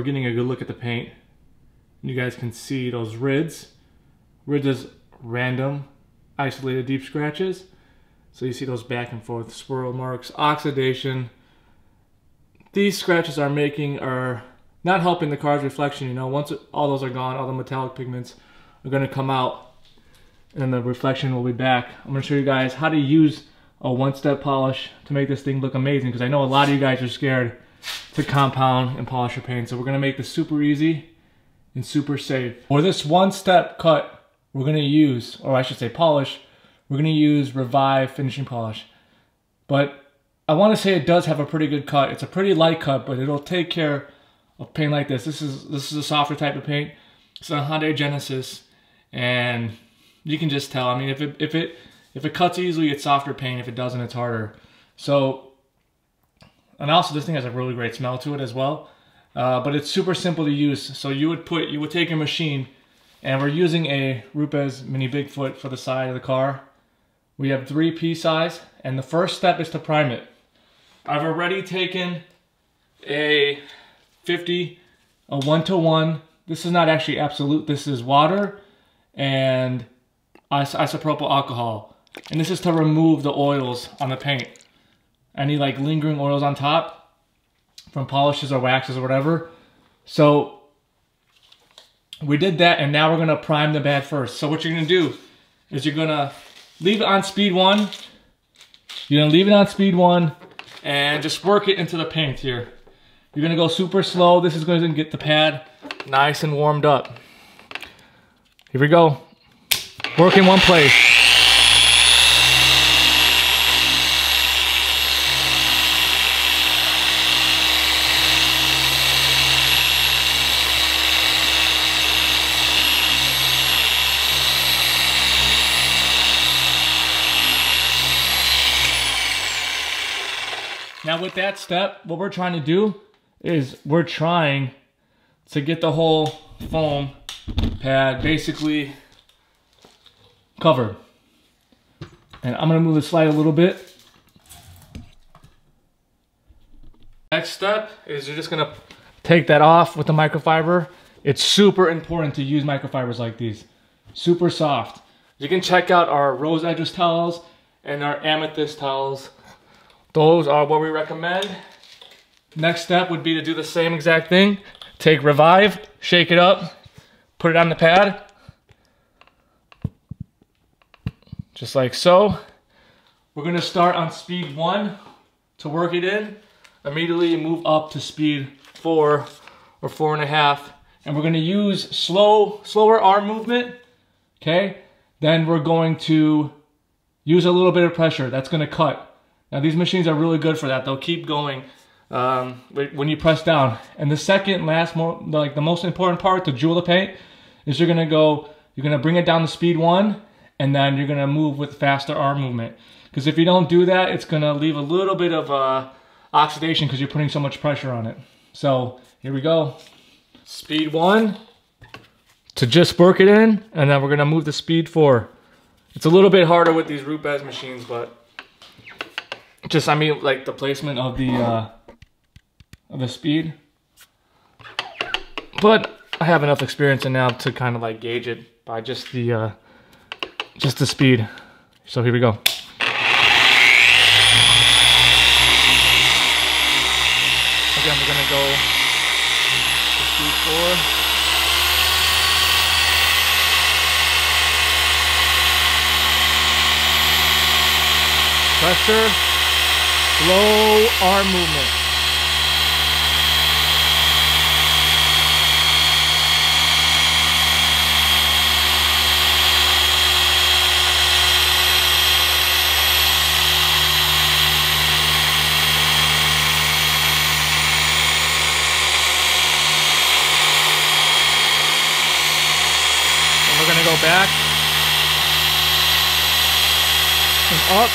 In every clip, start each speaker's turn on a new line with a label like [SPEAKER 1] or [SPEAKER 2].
[SPEAKER 1] We're getting a good look at the paint. You guys can see those rids. Rids is random, isolated deep scratches. So you see those back and forth swirl marks, oxidation. These scratches are not helping the car's reflection. You know, once all those are gone, all the metallic pigments are going to come out and the reflection will be back. I'm going to show you guys how to use a one-step polish to make this thing look amazing, because I know a lot of you guys are scared to compound and polish your paint. So we're going to make this super easy and super safe. For this one-step cut, we're going to use, or I should say polish, we're going to use Revive finishing polish. But I want to say it does have a pretty good cut. It's a pretty light cut, but it'll take care of paint like this. This is a softer type of paint. It's a Hyundai Genesis, and you can just tell. I mean, if it cuts easily, it's softer paint. If it doesn't, it's harder. So, and also this thing has a really great smell to it as well. But it's super simple to use. So you would take your machine, and we're using a Rupes Mini Bigfoot for the side of the car. We have 3P size, and the first step is to prime it. I've already taken a 50, a 1-to-1. This is not actually absolute. This is water and isopropyl alcohol. And this is to remove the oils on the paint. Any like lingering oils on top from polishes or waxes or whatever. So we did that, and now we're gonna prime the bed first. So what you're gonna do is you're gonna leave it on speed 1. You're gonna leave it on speed 1 and just work it into the paint here. You're gonna go super slow. This is gonna get the pad nice and warmed up. Here we go. Work in one place. Now with that step, what we're trying to do is we're trying to get the whole foam pad basically covered. And I'm gonna move the slide a little bit. Next step is you're just gonna take that off with the microfiber. It's super important to use microfibers like these. Super soft. You can check out our rose edges towels and our amethyst towels. Those are what we recommend. Next step would be to do the same exact thing. Take Revive, shake it up, put it on the pad. Just like so. We're gonna start on speed 1 to work it in. Immediately move up to speed 4 or 4.5. And we're gonna use slower arm movement, okay? Then we're going to use a little bit of pressure. That's gonna cut. Now these machines are really good for that. They'll keep going when you press down. And the second, the most important part to jewel the paint is you're gonna bring it down to speed 1, and then you're gonna move with faster arm movement. Because if you don't do that, it's gonna leave a little bit of oxidation because you're putting so much pressure on it. So here we go. Speed 1 to just work it in, and then we're gonna move to speed 4. It's a little bit harder with these Rupes machines, but I mean like the placement of the speed. But I have enough experience in now to kind of like gauge it by just the speed. So here we go. Again, we're gonna go to speed 4. Pressure, slow arm movement. We're gonna go back and up.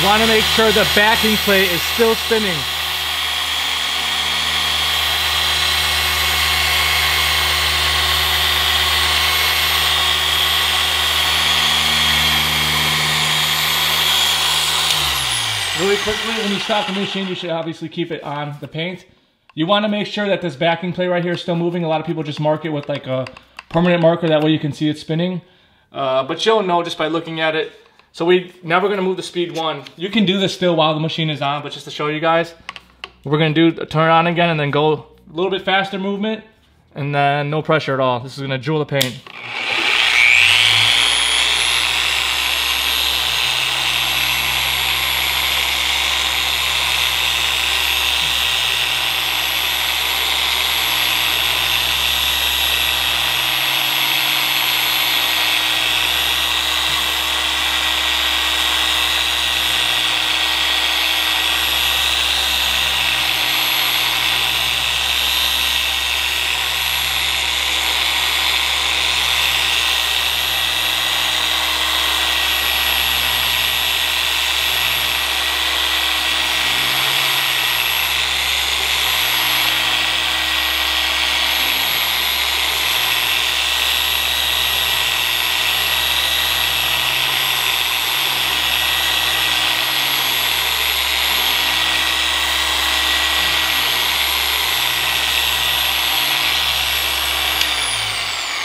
[SPEAKER 1] You want to make sure the backing plate is still spinning. Really quickly, when you stop the machine, you should obviously keep it on the paint. You want to make sure that this backing plate right here is still moving. A lot of people just mark it with like a permanent marker, that way you can see it spinning. But you'll know just by looking at it. So now we're going to move the speed 1. You can do this still while the machine is on, but just to show you guys, we're going to turn it on again and then go a little bit faster movement, and then no pressure at all. This is going to jewel the paint.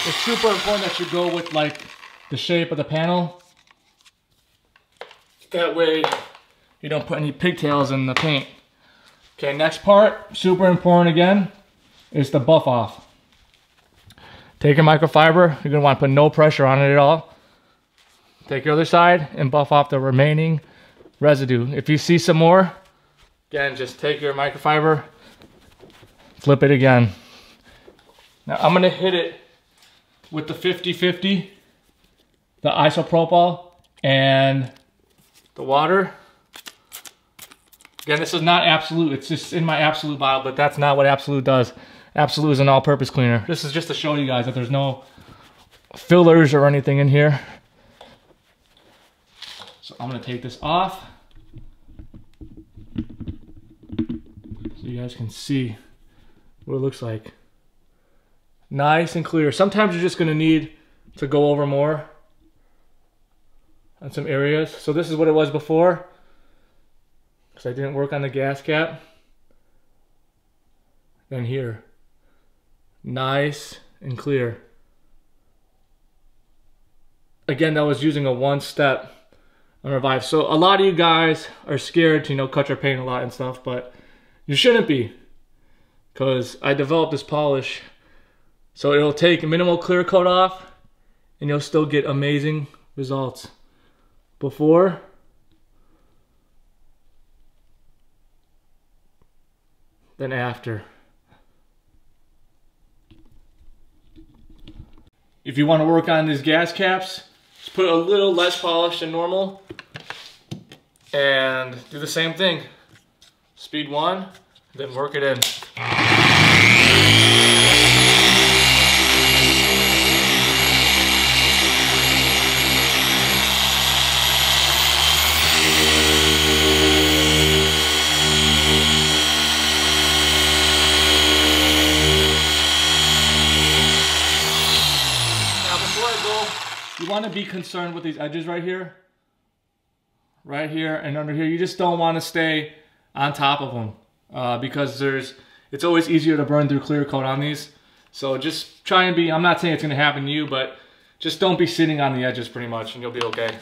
[SPEAKER 1] It's super important that you go with like the shape of the panel. That way you don't put any pigtails in the paint. Okay, next part, super important again, is the buff off. Take your microfiber, you're gonna want to put no pressure on it at all. Take your other side and buff off the remaining residue. If you see some more, again, just take your microfiber, flip it again. Now I'm gonna hit it with the 50-50, the isopropyl, and the water. Again, this is not Absolute, it's just in my Absolute bottle, but that's not what Absolute does. Absolute is an all-purpose cleaner. This is just to show you guys that there's no fillers or anything in here. So I'm gonna take this off so you guys can see what it looks like. Nice and clear. Sometimes you're just gonna need to go over more on some areas. So this is what it was before, because I didn't work on the gas cap. Then here, nice and clear. Again, that was using a one-step on Revive. So a lot of you guys are scared to, cut your paint a lot and stuff, but you shouldn't be, because I developed this polish so it'll take minimal clear coat off and you'll still get amazing results. Before, then after. If you want to work on these gas caps, just put a little less polish than normal and do the same thing. Speed 1, then work it in. You want to be concerned with these edges right here, and under here. You just don't want to stay on top of them because it's always easier to burn through clear coat on these. So just try and be, I'm not saying it's going to happen to you, but just don't be sitting on the edges pretty much and you'll be okay.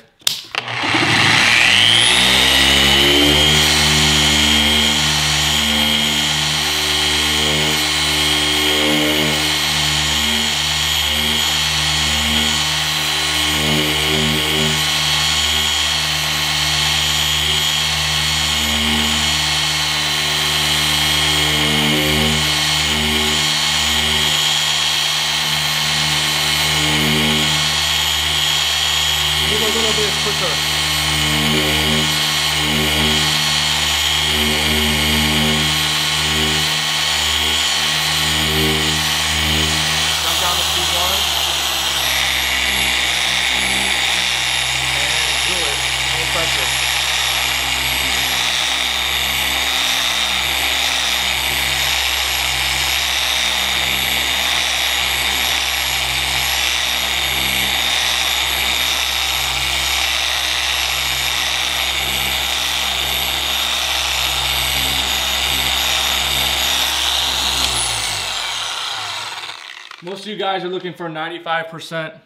[SPEAKER 1] most of you guys are looking for 95%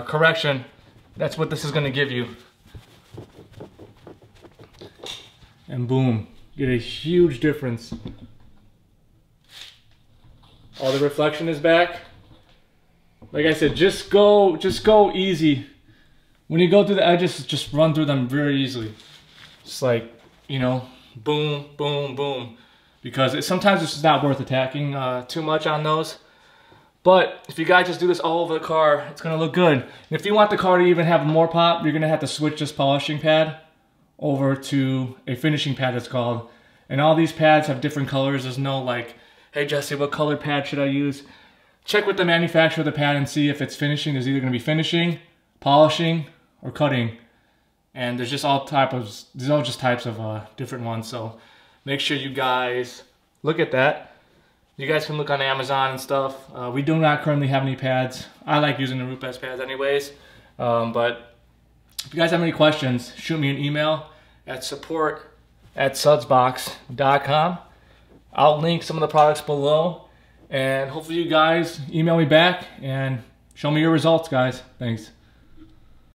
[SPEAKER 1] correction. That's what this is going to give you. And boom, get a huge difference. All the reflection is back. Like I said, just go easy. When you go through the edges, just run through them very easily. Just like, you know, boom, boom, boom. Because sometimes it's just not worth attacking too much on those. But if you guys just do this all over the car, it's gonna look good. And if you want the car to even have more pop, you're gonna have to switch this polishing pad over to a finishing pad, it's called. And all these pads have different colors. There's no like, hey Jesse, what color pad should I use? Check with the manufacturer of the pad and see if it's finishing. There's either gonna be finishing, polishing, or cutting. And there's just all these are just types of different ones. So make sure you guys look at that. You guys can look on Amazon and stuff. We do not currently have any pads. I like using the Rupes pads anyways. But if you guys have any questions, shoot me an email at support@SudzBox.com. I'll link some of the products below. And hopefully you guys email me back and show me your results, guys. Thanks.